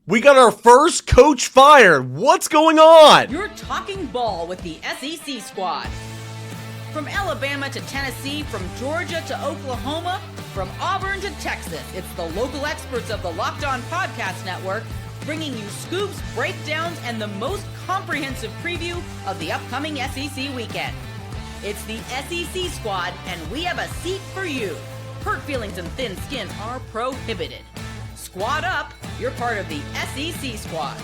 We got our first coach fired. What's going on? You're talking ball with the SEC squad. From Alabama to Tennessee, from Georgia to Oklahoma, from Auburn to Texas, it's the local experts of the Locked On Podcast Network bringing you scoops, breakdowns, and the most comprehensive preview of the upcoming SEC weekend. It's the SEC squad, and we have a seat for you. Hurt feelings and thin skin are prohibited. Squad up, you're part of the SEC squad.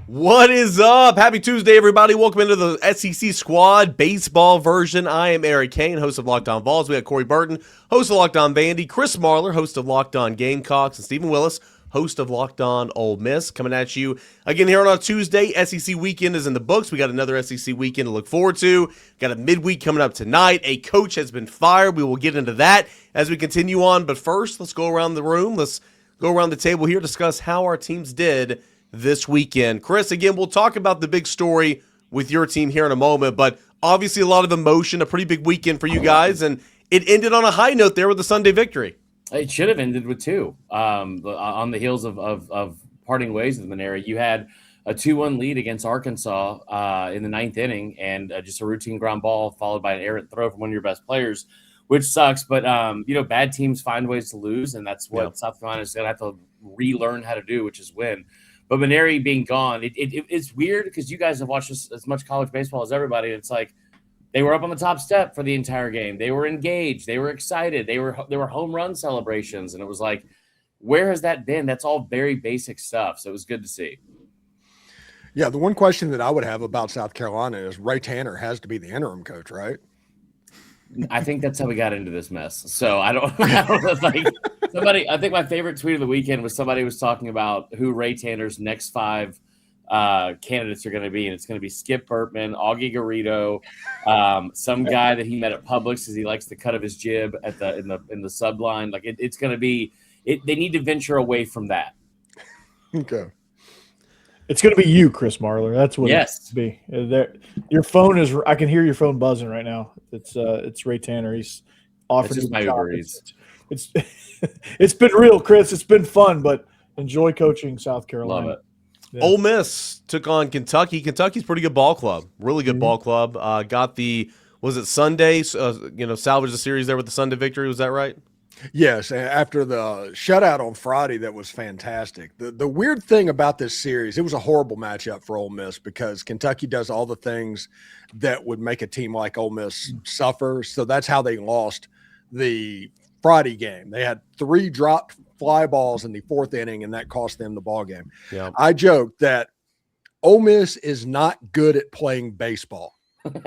What is up? Happy Tuesday, everybody. Welcome into the SEC squad baseball version. I am Eric Cain, host of Locked On Vols. We have Corey Burton, host of Locked On Vandy, Chris Marler, host of Locked On Gamecocks, and Steven Willis, host of Locked On Ole Miss, coming at you again here on a Tuesday. SEC weekend is in the books. We got another SEC weekend to look forward to. Got a midweek coming up tonight. A coach has been fired. We will get into that as we continue on. But first, let's go around the room. Let's go around the table here, discuss how our teams did this weekend. Chris, again, we'll talk about the big story with your team here in a moment, but obviously a lot of emotion, a pretty big weekend for you guys, and it ended on a high note there with the Sunday victory. It should have ended with two. On the heels of parting ways with Manieri, you had a 2-1 lead against Arkansas in the ninth inning, and just a routine ground ball followed by an errant throw from one of your best players, which sucks. But bad teams find ways to lose, and that's what South Carolina is going to have to relearn how to do, which is win. But Manieri being gone, it's weird because you guys have watched as much college baseball as everybody. It's like they were up on the top step for the entire game. They were engaged. They were excited. There were home run celebrations, and it was like, where has that been? That's all very basic stuff. So it was good to see. Yeah, the one question that I would have about South Carolina is Ray Tanner has to be the interim coach, right? I think that's how we got into this mess. So I don't know, like somebody. I think my favorite tweet of the weekend was somebody was talking about who Ray Tanner's next 5 candidates are going to be, and it's going to be Skip Burtman, Augie Garrido, some guy that he met at Publix because he likes the cut of his jib at in the sub line. Like it's going to be. They need to venture away from that. Okay. It's going to be you, Chris Marler. That's what it's going to be. There, your phone is. I can hear your phone buzzing right now. It's Ray Tanner. He's offered just my Uber Eats. It's been real, Chris. It's been fun, but enjoy coaching South Carolina. Love it. Yeah. Ole Miss took on Kentucky. Kentucky's a pretty good ball club. Really good ball club. Got the Sunday? Salvaged the series there with the Sunday victory. Was that right? Yes, after the shutout on Friday, that was fantastic. The weird thing about this series, it was a horrible matchup for Ole Miss because Kentucky does all the things that would make a team like Ole Miss suffer. So that's how they lost the Friday game. They had 3 dropped fly balls in the 4th inning, and that cost them the ball game. Yeah. I joked that Ole Miss is not good at playing baseball,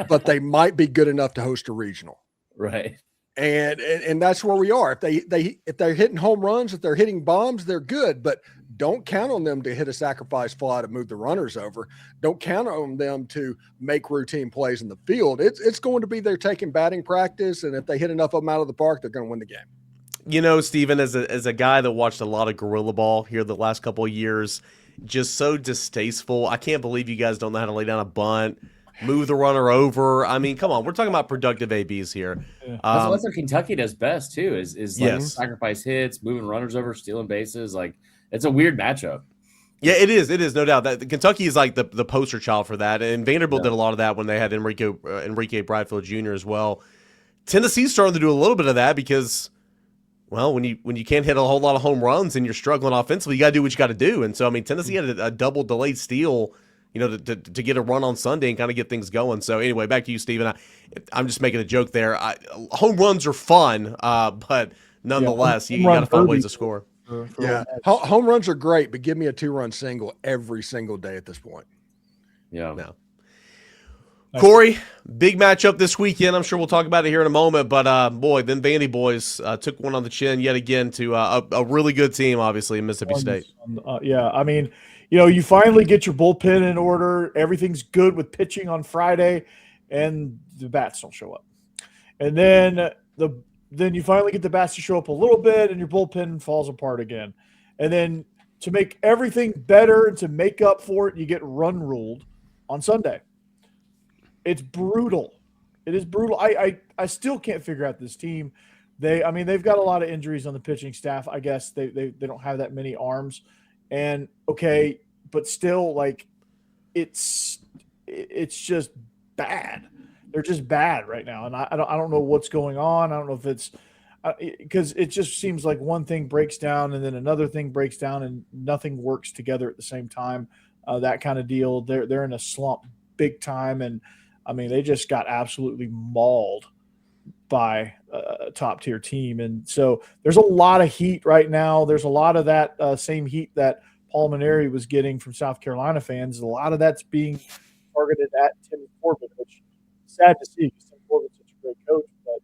but they might be good enough to host a regional. Right. And that's where we are. If they're hitting home runs, if they're hitting bombs, they're good. But don't count on them to hit a sacrifice fly to move the runners over. Don't count on them to make routine plays in the field. It's going to be they're taking batting practice, and if they hit enough of them out of the park, they're going to win the game. You know, Steven, as a guy that watched a lot of gorilla ball here the last couple of years, just so distasteful. I can't believe you guys don't know how to lay down a bunt, move the runner over. I mean, come on, we're talking about productive ABs here. That's what Kentucky does best too. Is like sacrifice hits, moving runners over, stealing bases. Like it's a weird matchup. Yeah, it is. It is, no doubt. That Kentucky is like the poster child for that, and Vanderbilt did a lot of that when they had Enrique Bradfield Jr. as well. Tennessee's starting to do a little bit of that because, well, when you can't hit a whole lot of home runs and you're struggling offensively, you got to do what you got to do. And so, I mean, Tennessee had a double delayed steal, to get a run on Sunday and kind of get things going. So anyway, back to you, Steven. I'm just making a joke there. Home runs are fun, but nonetheless, you got to find ways to score. Home runs are great, but give me a 2-run single every single day at this point. Yeah. No. Corey, big matchup this weekend. I'm sure we'll talk about it here in a moment, but boy, them Vandy boys took one on the chin yet again to a really good team, obviously, in Mississippi State. I mean, you finally get your bullpen in order. Everything's good with pitching on Friday, and the bats don't show up. And then you finally get the bats to show up a little bit, and your bullpen falls apart again. And then to make everything better and to make up for it, you get run ruled on Sunday. It's brutal. It is brutal. I still can't figure out this team. They've got a lot of injuries on the pitching staff. I guess they don't have that many arms. And okay, but still, like, it's just bad. They're just bad right now, and I don't know what's going on. I don't know if it's because it just seems like one thing breaks down and then another thing breaks down and nothing works together at the same time. That kind of deal. They're in a slump big time, and I mean they just got absolutely mauled by a top tier team, and so there's a lot of heat right now. There's a lot of that same heat that Paul Mainieri was getting from South Carolina fans. A lot of that's being targeted at Tim Corbin, which is sad to see because Tim Corbin's such a great coach, but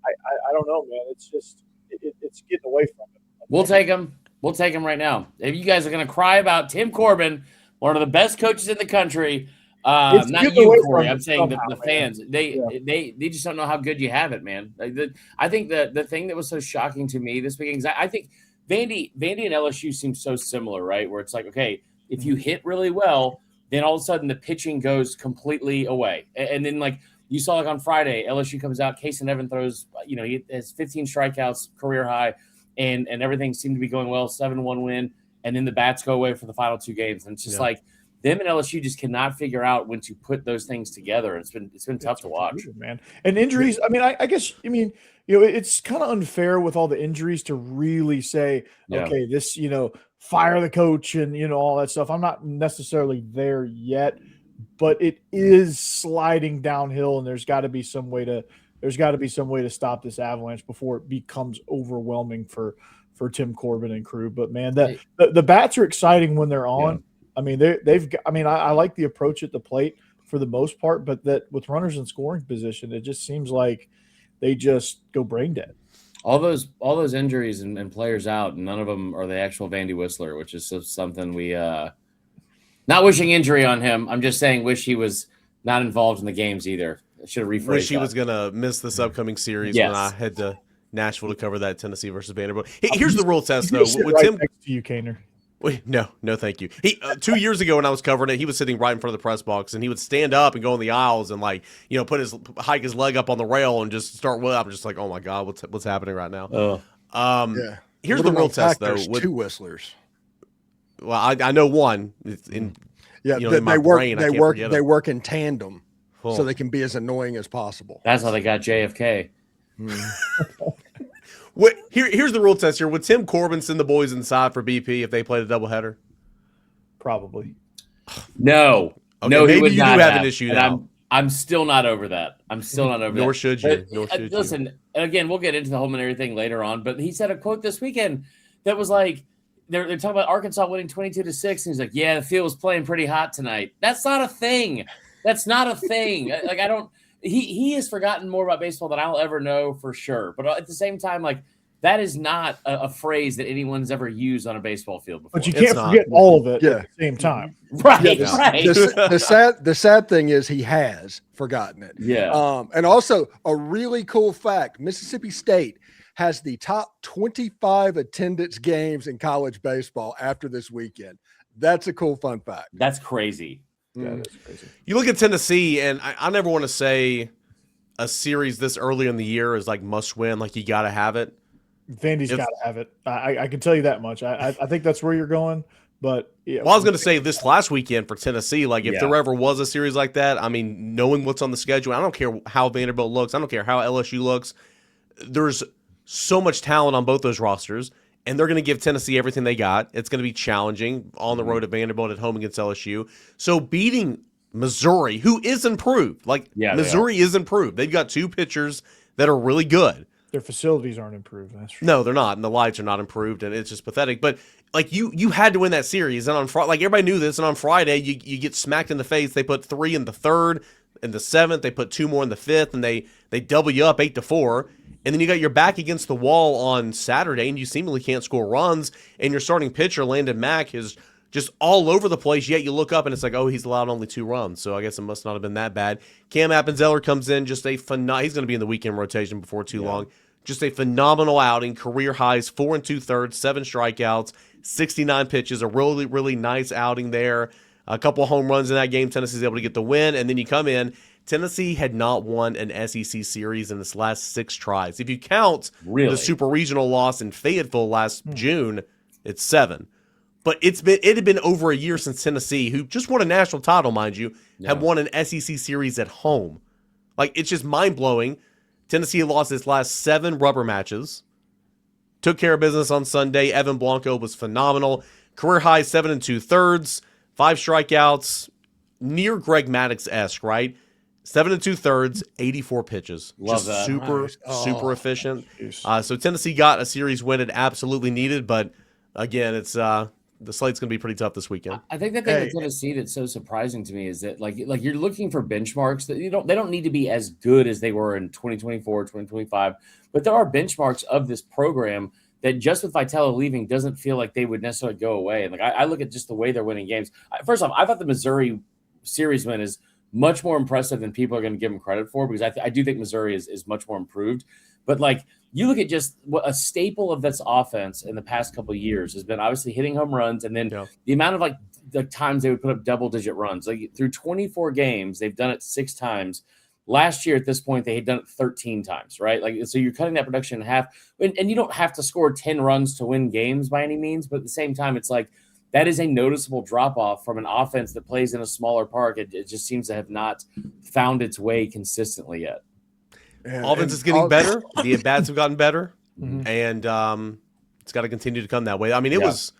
I don't know, man. It's just it's getting away from him. We'll take him. We'll take him right now. If you guys are going to cry about Tim Corbin, one of the best coaches in the country, not you, Corey. I'm saying the fans. They just don't know how good you have it, man. I think the thing that was so shocking to me this weekend, I think Vandy and LSU seem so similar, right? Where it's like, okay, if you hit really well, then all of a sudden the pitching goes completely away, and then like. You saw like on Friday, LSU comes out, Cain throws, he has 15 strikeouts, career high, and everything seemed to be going well, 7-1 win, and then the bats go away for the final two games. And it's just like them and LSU just cannot figure out when to put those things together. It's been tough to watch. Man. And injuries, I mean, I guess, it's kind of unfair with all the injuries to really say, okay, this, fire the coach and, all that stuff. I'm not necessarily there yet. But it is sliding downhill, and there's got to be some way to stop this avalanche before it becomes overwhelming for Tim Corbin and crew. But man, the bats are exciting when they're on. Yeah. I mean, I like the approach at the plate for the most part, but that with runners in scoring position, it just seems like they just go brain dead. All those injuries and players out, and none of them are the actual Vandy Whistler, which is something we. Not wishing injury on him. I'm just saying wish he was not involved in the games either. I should have rephrased Wish he was going to miss this upcoming series when I head to Nashville to cover that Tennessee versus Vanderbilt. Here's the real test, though. With Tim, next to you, Cainer. No, thank you. He 2 years ago when I was covering it, he was sitting right in front of the press box, and he would stand up and go in the aisles and hike his leg up on the rail and just start. Well, I'm just like, oh my god, what's happening right now? Here's the real test, though. There's two whistlers. Well, I know one. They work in tandem, so they can be as annoying as possible. That's how they got JFK. Here's the real test here. Would Tim Corbin send the boys inside for BP if they played a doubleheader? Probably. No. Okay, no, maybe he would you not do have an issue now. I'm still not over that. Nor should you. Listen, and again, we'll get into the whole Manieri thing later on, but he said a quote this weekend that was like, they're talking about Arkansas winning 22-6, and he's like, "Yeah, the field was playing pretty hot tonight." That's not a thing. That's not a thing. Like I don't. He has forgotten more about baseball than I'll ever know for sure. But at the same time, like that is not a phrase that anyone's ever used on a baseball field before. But you can't forget all of it at the same time, right? Yeah, right. The sad thing is he has forgotten it. Yeah. And also a really cool fact: Mississippi State has the top 25 attendance games in college baseball after this weekend. That's a cool fun fact. That's crazy. That is crazy. You look at Tennessee, and I never want to say a series this early in the year is like must win, like you got to have it. Vandy's got to have it. I can tell you that much. I think that's where you're going. But yeah. Well, I was going to say this last weekend for Tennessee, like if there ever was a series like that, I mean, knowing what's on the schedule, I don't care how Vanderbilt looks. I don't care how LSU looks. There's so much talent on both those rosters, and they're going to give Tennessee everything they got. It's going to be challenging on the road at Vanderbilt, at home against LSU. So beating Missouri, who is improved, Missouri is improved. They've got two pitchers that are really good. Their facilities aren't improved. That's true. No, they're not, and the lights are not improved, and it's just pathetic. But like you had to win that series, and on Friday, like everybody knew this, and on Friday you get smacked in the face. They put 3 in the third, in the seventh, they put 2 more in the fifth, and they double you up 8-4. And then you got your back against the wall on Saturday, and you seemingly can't score runs. And your starting pitcher, Landon Mack, is just all over the place. Yet you look up, and it's like, oh, he's allowed only 2 runs. So I guess it must not have been that bad. Cam Appenzeller comes in, just he's going to be in the weekend rotation before too long. Just a phenomenal outing, career highs, 4 2/3, 7 strikeouts, 69 pitches, a really, really nice outing there. A couple of home runs in that game. Tennessee's able to get the win, and then you come in. Tennessee had not won an SEC series in its last 6 tries. If you count the super regional loss in Fayetteville last June, it's 7. But it had been over a year since Tennessee, who just won a national title, mind you, had won an SEC series at home. Like, it's just mind-blowing. Tennessee lost its last 7 rubber matches. Took care of business on Sunday. Evan Blanco was phenomenal. Career high 7 2/3, 5 strikeouts, near Greg Maddux-esque, right? 7 2/3, 84 pitches. Love just that. super efficient. So Tennessee got a series win it absolutely needed, but again, it's the slate's going to be pretty tough this weekend. I think the thing with Tennessee that's so surprising to me is that like you're looking for benchmarks that they don't need to be as good as they were in 2024, 2025, but there are benchmarks of this program that just with Vitello leaving doesn't feel like they would necessarily go away. And like I look at just the way they're winning games. First off, I thought the Missouri series win is much more impressive than people are going to give them credit for, because I do think Missouri is much more improved. But like you look at just what a staple of this offense in the past couple of years has been obviously hitting home runs, and then the amount of like the times they would put up double-digit runs. Like through 24 games, they've done it 6 times. Last year at this point, they had done it 13 times, right? Like, so you're cutting that production in half, and you don't have to score 10 runs to win games by any means, but at the same time, it's like that is a noticeable drop-off from an offense that plays in a smaller park. It just seems to have not found its way consistently yet. Offense is getting better. The at-bats have gotten better, and it's got to continue to come that way. I mean, it was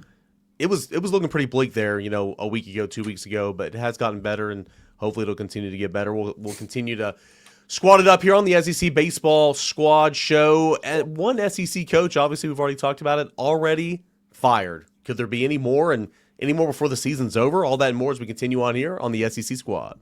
looking pretty bleak there, a week ago, 2 weeks ago, but it has gotten better, and hopefully it'll continue to get better. We'll continue to squad it up here on the SEC Baseball Squad Show. And one SEC coach, obviously we've already talked about it, already fired. Could there be any more, and any more before the season's over? All that and more as we continue on here on the SEC Squad.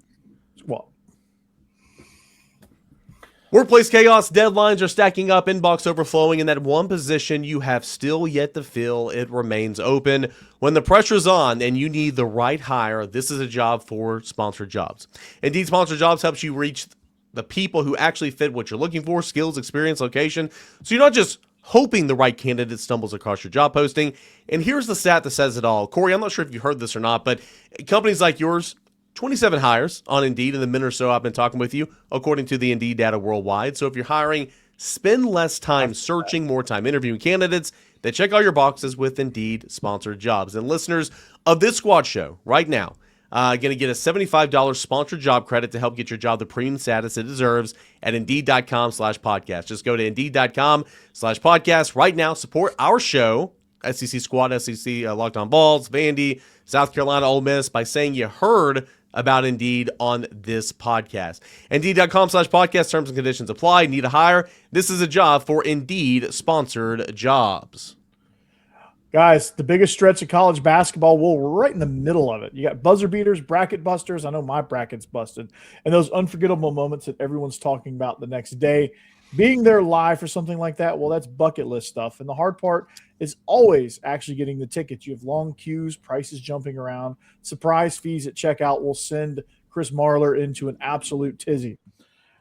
Workplace chaos, deadlines are stacking up, inbox overflowing, and that one position you have still yet to fill, it remains open. When the pressure's on and you need the right hire, this is a job for Sponsored Jobs. Indeed, Sponsored Jobs helps you reach the people who actually fit what you're looking for, skills, experience, location. So you're not just hoping the right candidate stumbles across your job posting. And here's the stat that says it all. Corey, I'm not sure if you heard this or not, but companies like yours, 27 hires on Indeed in the minute or so I've been talking with you, according to the Indeed data worldwide. So if you're hiring, spend less time searching, more time interviewing candidates that check all your boxes with Indeed Sponsored Jobs. And listeners of this squad show right now, going to get a $75 sponsored job credit to help get your job the premium status it deserves at Indeed.com/podcast. Just go to Indeed.com/podcast right now. Support our show, SEC Squad, SEC Locked On Balls, Vandy, South Carolina, Ole Miss, by saying you heard about Indeed on this podcast. Indeed.com/podcast. Terms and conditions apply. Need a hire? This is a job for Indeed Sponsored Jobs. Guys, the biggest stretch of college basketball, we're right in the middle of it. You got buzzer beaters, bracket busters. I know my bracket's busted. And those unforgettable moments that everyone's talking about the next day. Being there live for something like that, well, that's bucket list stuff. And the hard part is always actually getting the tickets. You have long queues, prices jumping around, surprise fees at checkout will send Chris Marler into an absolute tizzy.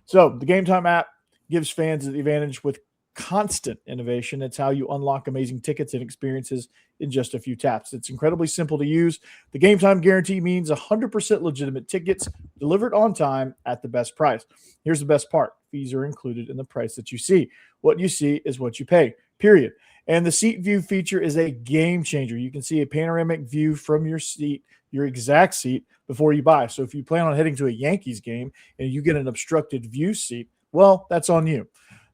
So the Game Time app gives fans the advantage with constant innovation. It's how you unlock amazing tickets and experiences in just a few taps. It's incredibly simple to use. The Game Time guarantee means 100% legitimate tickets delivered on time at the best price. Here's the best part. Fees are included in the price that you see. What you see is what you pay, period. And the seat view feature is a game changer. You can see a panoramic view from your seat, your exact seat, before you buy. So if you plan on heading to a Yankees game and you get an obstructed view seat, well, that's on you.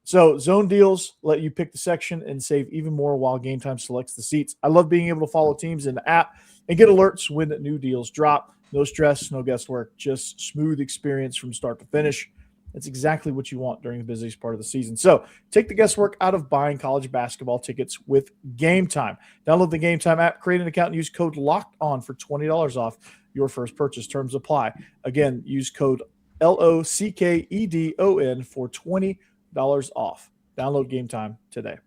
So zone deals let you pick the section and save even more while Game Time selects the seats. I love being able to follow teams in the app and get alerts when new deals drop. No stress, no guesswork, just smooth experience from start to finish. That's exactly what you want during the busiest part of the season. So take the guesswork out of buying college basketball tickets with Game Time. Download the Game Time app, create an account, and use code LOCKEDON for $20 off your first purchase. Terms apply. Again, use code LOCKEDON for $20 off. Download Game Time today.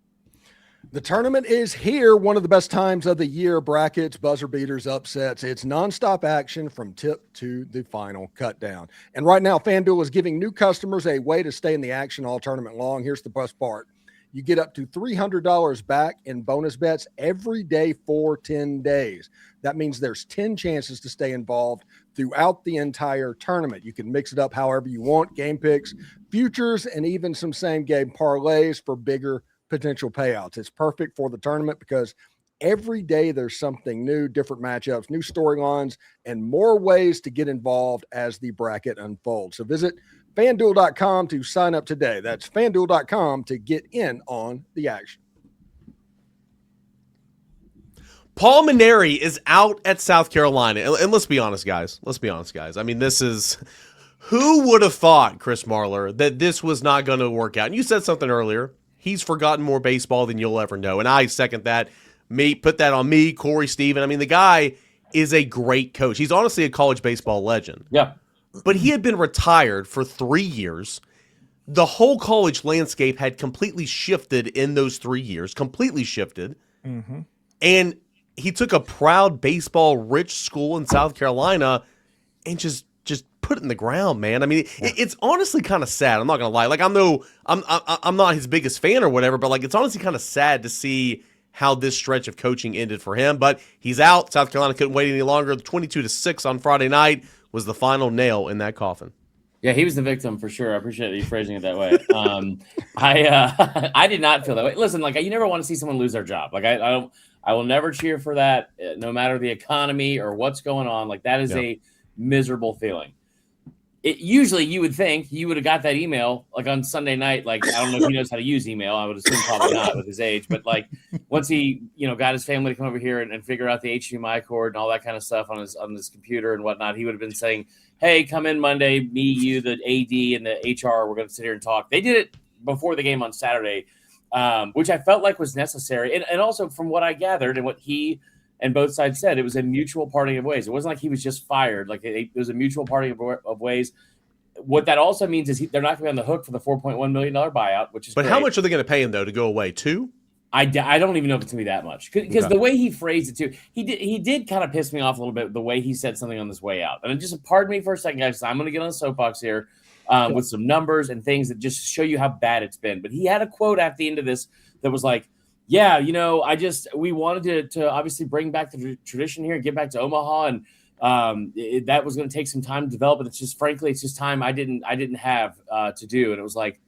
The tournament is here. One of the best times of the year. Brackets, buzzer beaters, upsets. It's nonstop action from tip to the final cut down. And right now, FanDuel is giving new customers a way to stay in the action all tournament long. Here's the best part. You get up to $300 back in bonus bets every day for 10 days. That means there's 10 chances to stay involved throughout the entire tournament. You can mix it up however you want. Game picks, futures, and even some same game parlays for bigger potential payouts. It's perfect for the tournament because every day there's something new, different matchups, new storylines, and more ways to get involved as the bracket unfolds. So visit FanDuel.com to sign up today. That's FanDuel.com to get in on the action. Paul Mainieri is out at South Carolina. And let's be honest, guys. I mean, this is – who would have thought, Chris Marler, that this was not going to work out? And you said something earlier. He's forgotten more baseball than you'll ever know. And I second that. Put that on me, Corey, Steven. I mean, the guy is a great coach. He's honestly a college baseball legend. Yeah. But he had been retired for 3 years. The whole college landscape had completely shifted in those 3 years. Completely shifted. Mm-hmm. And he took a proud baseball-rich school in South Carolina and just put it in the ground, man. I mean, it's honestly kind of sad. I'm not gonna lie. Like I'm not his biggest fan or whatever, but like it's honestly kind of sad to see how this stretch of coaching ended for him. But he's out. South Carolina couldn't wait any longer. 22-6 on Friday night was the final nail in that coffin. Yeah, he was the victim for sure. I appreciate you phrasing it that way. I did not feel that way. Listen, like you never want to see someone lose their job. Like I will never cheer for that, no matter the economy or what's going on. Like that is a miserable feeling. Usually you would think you would have got that email like on Sunday night. Like, I don't know if he knows how to use email. I would assume probably not with his age, but like once he, got his family to come over here and figure out the HDMI cord and all that kind of stuff on his computer and whatnot, he would have been saying, hey, come in Monday, me, you, the AD and the HR, we're going to sit here and talk. They did it before the game on Saturday, which I felt like was necessary. And also from what I gathered and what he and both sides said, it was a mutual parting of ways. It wasn't like he was just fired. Like it was a mutual parting of ways. What that also means is they're not going to be on the hook for the $4.1 million buyout, which is But great. how much are they going to pay him, though, to go away? 2? I don't even know if it's going to be that much. Because the way he phrased it, too, he did kind of piss me off a little bit, the way he said something on this way out. And just pardon me for a second, guys. I'm going to get on the soapbox here with some numbers and things that just show you how bad it's been. But he had a quote at the end of this that was like, yeah, we wanted to obviously bring back the tradition here and get back to Omaha, and that was going to take some time to develop. But it's just time I didn't have to do. And it was like,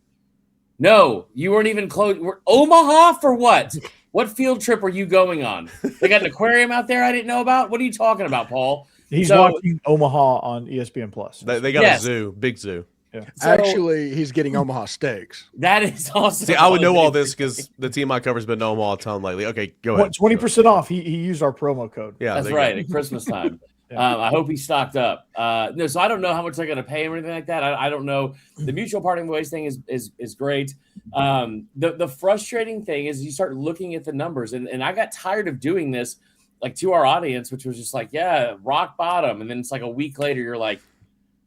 no, you weren't even close. Omaha for what? What field trip were you going on? They got an aquarium out there I didn't know about. What are you talking about, Paul? He's watching Omaha on ESPN Plus. They got a zoo, big zoo. Yeah. So, actually, he's getting Omaha steaks. That is awesome. See, I would know all this because the team I cover has been to Omaha a ton lately. Okay, go ahead. 20% off. He used our promo code. Yeah, that's right. At Christmas time. I hope he's stocked up. No, so I don't know how much they're going to pay him or anything like that. I don't know. The mutual parting ways thing is great. The frustrating thing is you start looking at the numbers, and I got tired of doing this, like to our audience, which was just like, yeah, rock bottom, and then it's like a week later, you're like,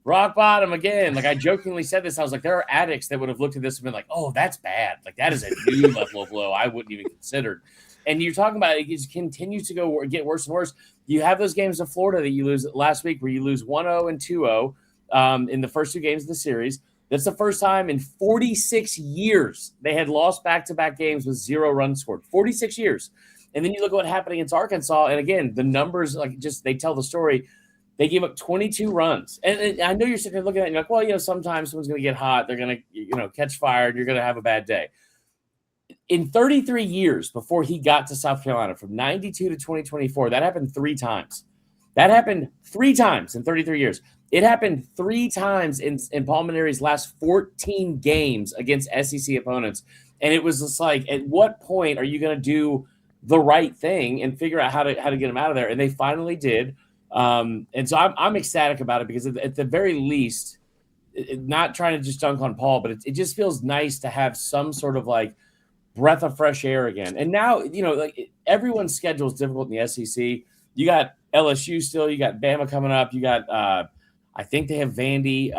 rock bottom again. Like I jokingly said this, I was like, there are addicts that would have looked at this and been like, oh, that's bad. Like that is a new level of low I wouldn't even consider. And you're talking about it just continues to get worse and worse. You have those games in Florida that you lose last week where you lose 1-0 and 2-0 in the first 2 games of the series. That's the first time in 46 years they had lost back-to-back games with 0 runs scored. 46 years. And then you look at what happened against Arkansas. And again, the numbers, they tell the story. They gave up 22 runs. And I know you're sitting there looking at it and you're like, well, sometimes someone's going to get hot. They're going to, catch fire and you're going to have a bad day. In 33 years before he got to South Carolina, from 92 to 2024, that happened 3 times. That happened 3 times in 33 years. It happened 3 times in Paul Mainieri's last 14 games against SEC opponents. And it was just like, at what point are you going to do the right thing and figure out how to get him out of there? And they finally did. And so I'm ecstatic about it because at the very least, not trying to just dunk on Paul, but it just feels nice to have some sort of like breath of fresh air again. And now, everyone's schedule is difficult in the SEC. You got LSU still, you got Bama coming up. You got, I think they have Vandy.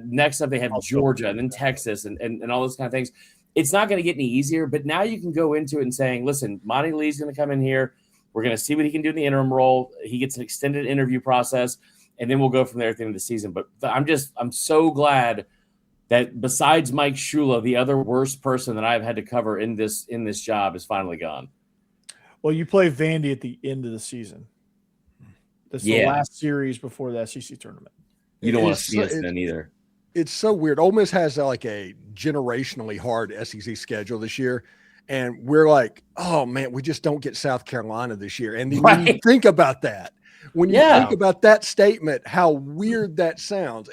Next up, they have Georgia and then Texas and all those kind of things. It's not going to get any easier, but now you can go into it and saying, listen, Monty Lee's going to come in here. We're going to see what he can do in the interim role. He gets an extended interview process, and then we'll go from there at the end of the season. But I'm so glad that besides Mike Shula, the other worst person that I've had to cover in this job is finally gone. Well, you play Vandy at the end of the season. That's the last series before the SEC tournament. You don't want to see us then either. It's so weird. Ole Miss has like a generationally hard SEC schedule this year. And we're like, oh man, we just don't get South Carolina this year. And then when you think about that, when you think about that statement, how weird that sounds,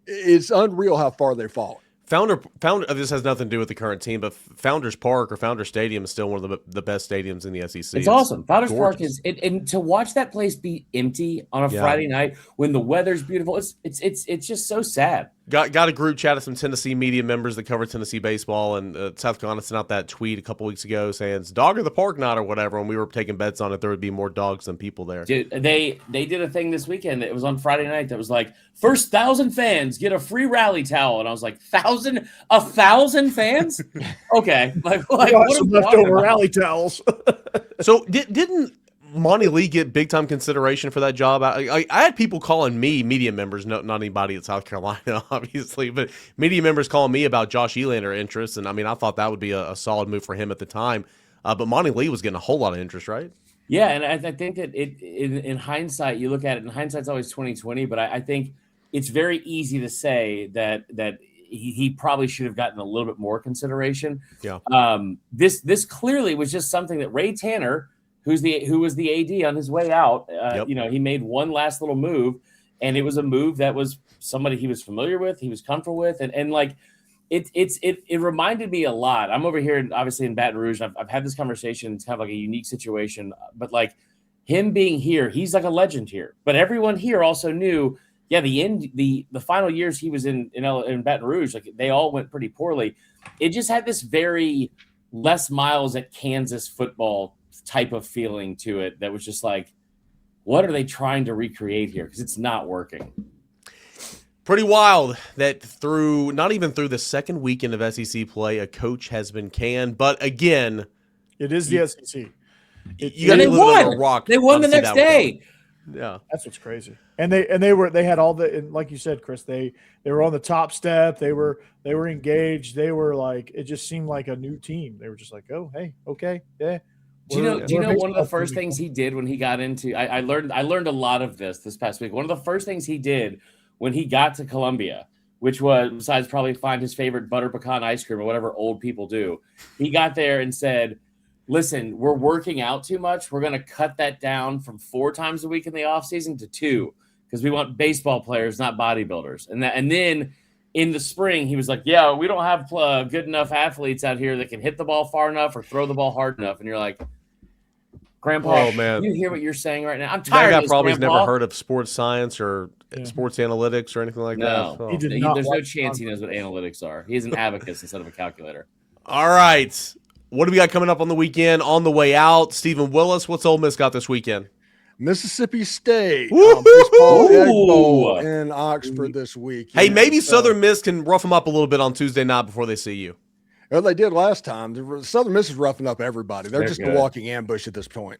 it's unreal how far they've fallen. Founder. This has nothing to do with the current team, but Founders Park or Founder Stadium is still one of the best stadiums in the SEC. It's awesome. Founders Park is, and to watch that place be empty on a Friday night when the weather's beautiful, it's just so sad. Got a group chat of some Tennessee media members that cover Tennessee baseball, and South Carolina sent out that tweet a couple weeks ago saying it's dog of the park night or whatever, and we were taking bets on it. There would be more dogs than people there. Dude, they did a thing this weekend. It was on Friday night that was like, first 1,000 fans get a free rally towel, and I was like, 1,000 fans? Okay, like what some leftover rally towels. So didn't Monty Lee get big time consideration for that job? I had people calling me, media members, not anybody at South Carolina, obviously, but media members calling me about Josh Elander interest, and I mean, I thought that would be a solid move for him at the time. But Monty Lee was getting a whole lot of interest, right? Yeah, and I think that in hindsight, you look at it, and hindsight's always 20/20, but I think it's very easy to say that he probably should have gotten a little bit more consideration. Yeah. This clearly was just something that Ray Tanner, who was the AD on his way out, he made one last little move, and it was a move that was somebody he was familiar with, he was comfortable with, and like it reminded me a lot. I'm over here, obviously in Baton Rouge. I've had this conversation. It's kind of like a unique situation, but like him being here, he's like a legend here. But everyone here also knew, the final years he was in Baton Rouge, like they all went pretty poorly. It just had this very Les Miles at Kansas football type of feeling to it that was just like, what are they trying to recreate here? Because it's not working. Pretty wild that not even through the second weekend of SEC play, a coach has been canned. But again, it is the SEC. You got to live under a rock. They won the next day. Yeah, that's what's crazy. And they had all the, and like you said, Chris, they were on the top step. They were engaged. They were like, it just seemed like a new team. They were just like, oh, hey, okay, yeah. Do you know one of the first things he did when he got into? I learned a lot of this past week. One of the first things he did when he got to Columbia, which was, besides probably find his favorite butter pecan ice cream or whatever old people do, he got there and said, listen, we're working out too much. We're going to cut that down from 4 times a week in the offseason to 2 because we want baseball players, not bodybuilders. And then in the spring, he was like, yeah, we don't have good enough athletes out here that can hit the ball far enough or throw the ball hard enough. And you're like, Grandpa, you hear what you're saying right now? I'm tired of this, probably Grandpa. Never heard of sports science or sports analytics or anything like that. No, there's no chance he knows what analytics are. He's an abacus instead of a calculator. All right. What do we got coming up on the weekend? On the way out, Steven Willis, what's Ole Miss got this weekend? Mississippi State baseball egg bowl in Oxford this week. Hey, maybe Southern Miss can rough them up a little bit on Tuesday night before they see you. Well, they did last time. Southern Miss is roughing up everybody. They're just a walking ambush at this point.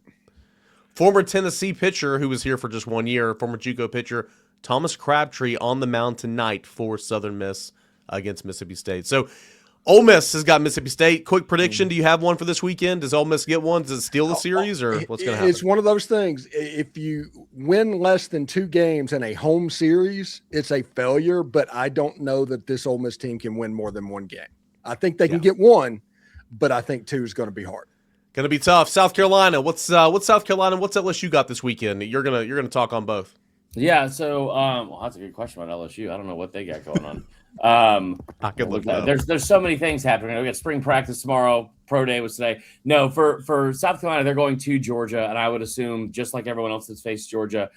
Former Tennessee pitcher who was here for just 1 year, former JUCO pitcher Thomas Crabtree on the mound tonight for Southern Miss against Mississippi State. So Ole Miss has got Mississippi State. Quick prediction. Do you have one for this weekend? Does Ole Miss get one? Does it steal the series or what's going to happen? It's one of those things. If you win less than 2 games in a home series, it's a failure, but I don't know that this Ole Miss team can win more than 1 game. I think they can get 1, but I think 2 is going to be hard. Going to be tough. South Carolina. What's South Carolina? What's LSU got this weekend? You're gonna talk on both. Yeah. So that's a good question about LSU. I don't know what they got going on. I could look that up. There's so many things happening. We got spring practice tomorrow. Pro day was today. No, for South Carolina, they're going to Georgia, and I would assume just like everyone else that's faced Georgia,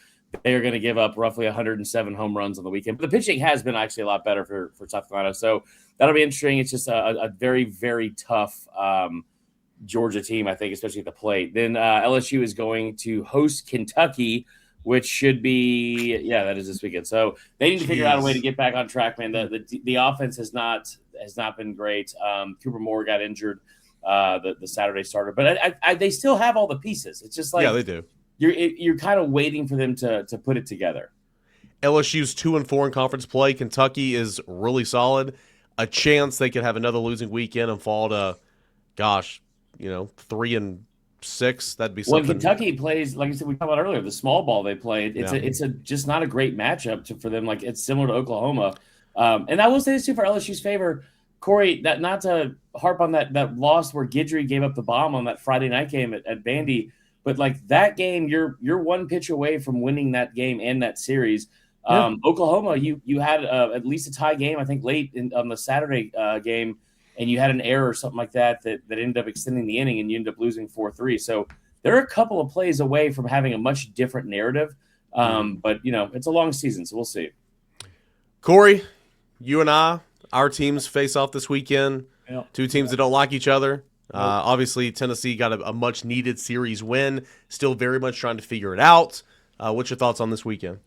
they are going to give up roughly 107 home runs on the weekend. But the pitching has been actually a lot better for South Carolina. So that'll be interesting. It's just a very, very tough Georgia team, I think, especially at the plate. Then LSU is going to host Kentucky, which should be, that is this weekend. So they need to figure out a way to get back on track, man. The offense has not been great. Cooper Moore got injured, the Saturday starter. But they still have all the pieces. It's just like they do. You're kind of waiting for them to put it together. LSU's 2-4 in conference play. Kentucky is really solid. A chance they could have another losing weekend and fall to, 3-6. That'd be something. When Kentucky plays, like I said, we talked about earlier, the small ball they play, it's just not a great matchup for them. Like it's similar to Oklahoma. And I will say this too for LSU's favor. Corey, that not to harp on that loss where Guidry gave up the bomb on that Friday night game at Vandy, but like that game, you're one pitch away from winning that game and that series. Yeah. Oklahoma, you had at least a tie game, I think, late on the Saturday game, and you had an error or something like that ended up extending the inning, and you ended up losing 4-3. So they're a couple of plays away from having a much different narrative. But it's a long season, so we'll see. Corey, you and our teams face off this weekend. Yep. Two teams that don't like each other. Obviously, Tennessee got a much-needed series win. Still very much trying to figure it out. What's your thoughts on this weekend?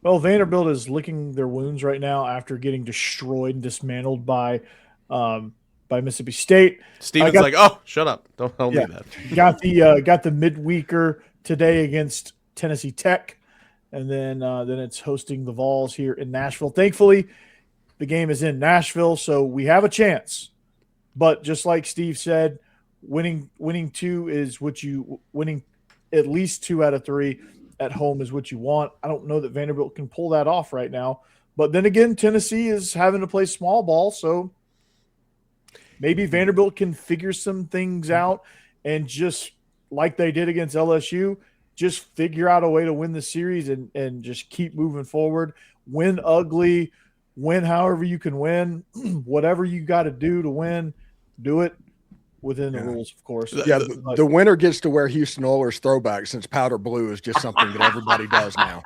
Well, Vanderbilt is licking their wounds right now after getting destroyed and dismantled by Mississippi State. Steven's like, "Oh, shut up! Don't do that." got the midweeker today against Tennessee Tech, and then it's hosting the Vols here in Nashville. Thankfully, the game is in Nashville, so we have a chance. But just like Steve said, winning at least 2 out of 3 at home is what you want. I don't know that Vanderbilt can pull that off right now. But then again, Tennessee is having to play small ball, so maybe Vanderbilt can figure some things out and just like they did against LSU, just figure out a way to win the series and just keep moving forward. Win ugly, win however you can win. Whatever you got to do to win, do it within the rules, of course. Yeah, the winner gets to wear Houston Oilers throwback since powder blue is just something that everybody does now.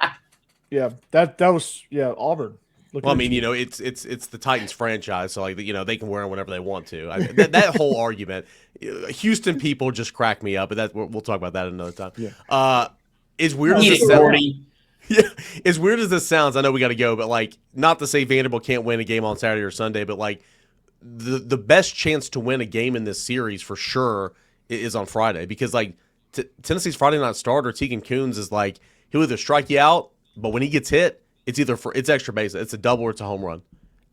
Yeah, that was Auburn. Well, I mean, it's the Titans franchise, so like they can wear them whenever they want to. That whole argument, Houston people just crack me up, but we'll talk about that another time. Yeah. As weird as this sounds, yeah, as weird as this sounds, I know we got to go, but like, not to say Vanderbilt can't win a game on Saturday or Sunday, but like the best chance to win a game in this series for sure is on Friday, because like Tennessee's Friday night starter Tegan Coons is like, he'll either strike you out, but when he gets hit, it's extra base, it's a double or it's a home run,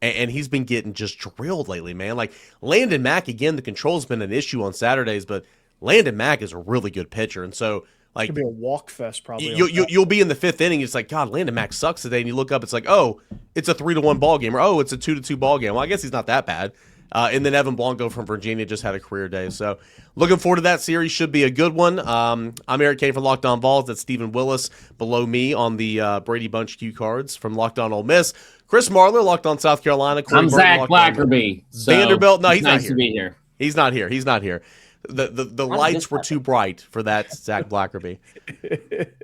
and he's been getting just drilled lately, man. Like Landon Mack, again, the control's been an issue on Saturdays, but Landon Mack is a really good pitcher, and so like it could be a walk fest probably. You'll be in the 5th inning. It's like, God, Landon Mack sucks today, and you look up, it's like, oh, it's a 3-1 ball game, or oh, it's a 2-2 ball game. Well, I guess he's not that bad. And then Evan Blanco from Virginia just had a career day. So looking forward to that series. Should be a good one. I'm Eric Cain from Locked On Vols. That's Steven Willis below me on the Brady Bunch cue cards from Locked On Ole Miss. Chris Marler, Locked On South Carolina. I'm Zach Blackerby. Vanderbilt. No, he's nice not here. To be here. He's not here. He's not here. The lights were too bright for that Zach Blackerby.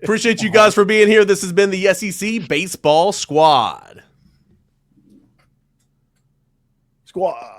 Appreciate you guys for being here. This has been the SEC Baseball Squad. Squad.